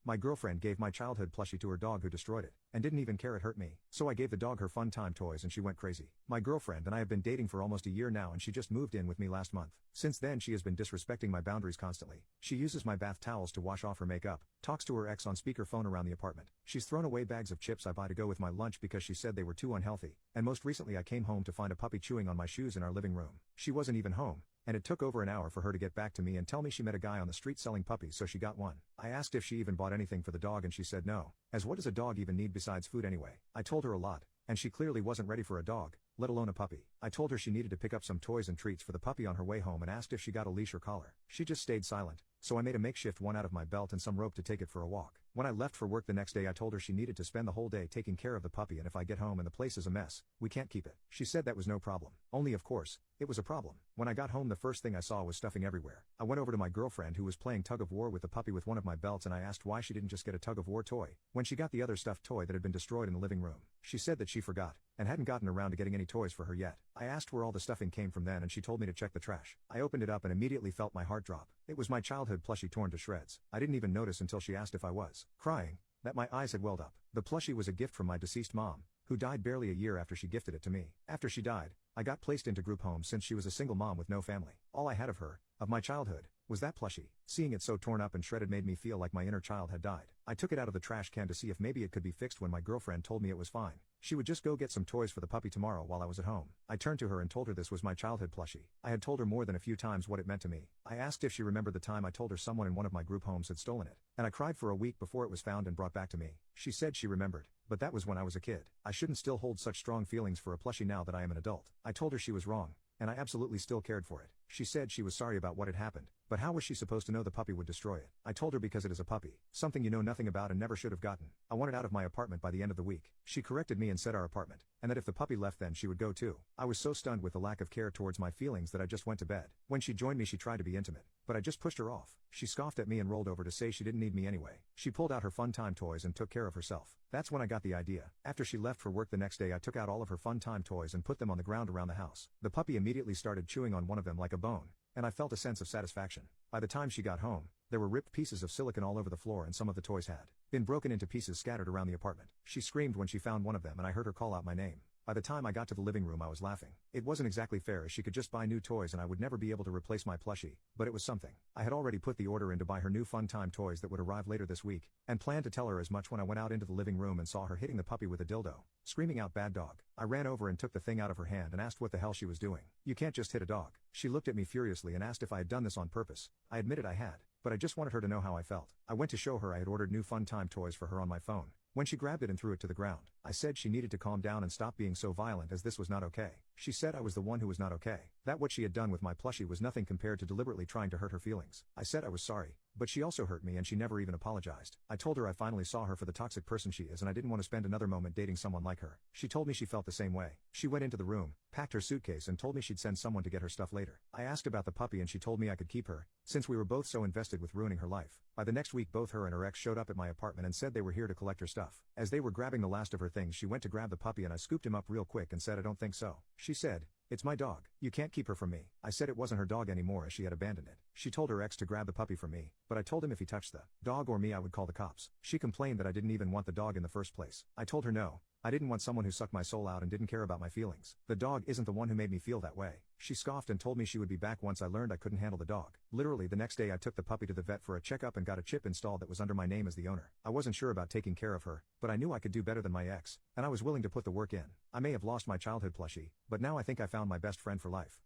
My girlfriend gave my childhood plushie to her dog who destroyed it, and didn't even care it hurt me. So I gave the dog her fun time toys and she went crazy. My girlfriend and I have been dating for almost a year now and she just moved in with me last month. Since then she has been disrespecting my boundaries constantly. She uses my bath towels to wash off her makeup, talks to her ex on speakerphone around the apartment. She's thrown away bags of chips I buy to go with my lunch because she said they were too unhealthy, and most recently I came home to find a puppy chewing on my shoes in our living room. She wasn't even home, and it took over an hour for her to get back to me and tell me she met a guy on the street selling puppies so she got one. I asked if she even bought anything for the dog and she said no, as what does a dog even need besides food anyway? I told her a lot, and she clearly wasn't ready for a dog, let alone a puppy. I told her she needed to pick up some toys and treats for the puppy on her way home and asked if she got a leash or collar. She just stayed silent, so I made a makeshift one out of my belt and some rope to take it for a walk. When I left for work the next day I told her she needed to spend the whole day taking care of the puppy and if I get home and the place is a mess, we can't keep it. She said that was no problem. Only of course, it was a problem. When I got home the first thing I saw was stuffing everywhere. I went over to my girlfriend who was playing tug of war with the puppy with one of my belts and I asked why she didn't just get a tug of war toy when she got the other stuffed toy that had been destroyed in the living room. She said that she forgot, and hadn't gotten around to getting any toys for her yet. I asked where all the stuffing came from then and she told me to check the trash. I opened it up and immediately felt my heart drop. It was my childhood plushie torn to shreds. I didn't even notice until she asked if I was crying, that my eyes had welled up. The plushie was a gift from my deceased mom, who died barely a year after she gifted it to me. After she died, I got placed into group homes since she was a single mom with no family. All I had of her, of my childhood, was that plushie. Seeing it so torn up and shredded made me feel like my inner child had died. I took it out of the trash can to see if maybe it could be fixed when my girlfriend told me it was fine. She would just go get some toys for the puppy tomorrow while I was at home. I turned to her and told her this was my childhood plushie. I had told her more than a few times what it meant to me. I asked if she remembered the time I told her someone in one of my group homes had stolen it, and I cried for a week before it was found and brought back to me. She said she remembered, but that was when I was a kid. I shouldn't still hold such strong feelings for a plushie now that I am an adult. I told her she was wrong, and I absolutely still cared for it. She said she was sorry about what had happened, but how was she supposed to know the puppy would destroy it? I told her because it is a puppy, something you know nothing about and never should have gotten. I want it out of my apartment by the end of the week. She corrected me and said our apartment, and that if the puppy left then she would go too. I was so stunned with the lack of care towards my feelings that I just went to bed. When she joined me she tried to be intimate, but I just pushed her off. She scoffed at me and rolled over to say she didn't need me anyway. She pulled out her fun time toys and took care of herself. That's when I got the idea. After she left for work the next day I took out all of her fun time toys and put them on the ground around the house. The puppy immediately started chewing on one of them like a bone, and I felt a sense of satisfaction. By the time she got home, there were ripped pieces of silicone all over the floor and some of the toys had been broken into pieces scattered around the apartment. She screamed when she found one of them and I heard her call out my name. By the time I got to the living room I was laughing. It wasn't exactly fair as she could just buy new toys and I would never be able to replace my plushie, but it was something. I had already put the order in to buy her new fun time toys that would arrive later this week, and planned to tell her as much when I went out into the living room and saw her hitting the puppy with a dildo, screaming out bad dog. I ran over and took the thing out of her hand and asked what the hell she was doing. You can't just hit a dog. She looked at me furiously and asked if I had done this on purpose. I admitted I had, but I just wanted her to know how I felt. I went to show her I had ordered new fun time toys for her on my phone, when she grabbed it and threw it to the ground. I said she needed to calm down and stop being so violent as this was not okay. She said I was the one who was not okay, that what she had done with my plushie was nothing compared to deliberately trying to hurt her feelings. I said I was sorry, but she also hurt me and she never even apologized. I told her I finally saw her for the toxic person she is and I didn't want to spend another moment dating someone like her. She told me she felt the same way. She went into the room, packed her suitcase and told me she'd send someone to get her stuff later. I asked about the puppy and she told me I could keep her, since we were both so invested with ruining her life. By the next week both her and her ex showed up at my apartment and said they were here to collect her stuff. As they were grabbing the last of her things she went to grab the puppy and I scooped him up real quick and said I don't think so. She said, "It's my dog. You can't keep her from me." I said it wasn't her dog anymore as she had abandoned it. She told her ex to grab the puppy from me, but I told him if he touched the dog or me I would call the cops. She complained that I didn't even want the dog in the first place. I told her no, I didn't want someone who sucked my soul out and didn't care about my feelings. The dog isn't the one who made me feel that way. She scoffed and told me she would be back once I learned I couldn't handle the dog. Literally the next day I took the puppy to the vet for a checkup and got a chip installed that was under my name as the owner. I wasn't sure about taking care of her, but I knew I could do better than my ex, and I was willing to put the work in. I may have lost my childhood plushie, but now I think I found my best friend for life.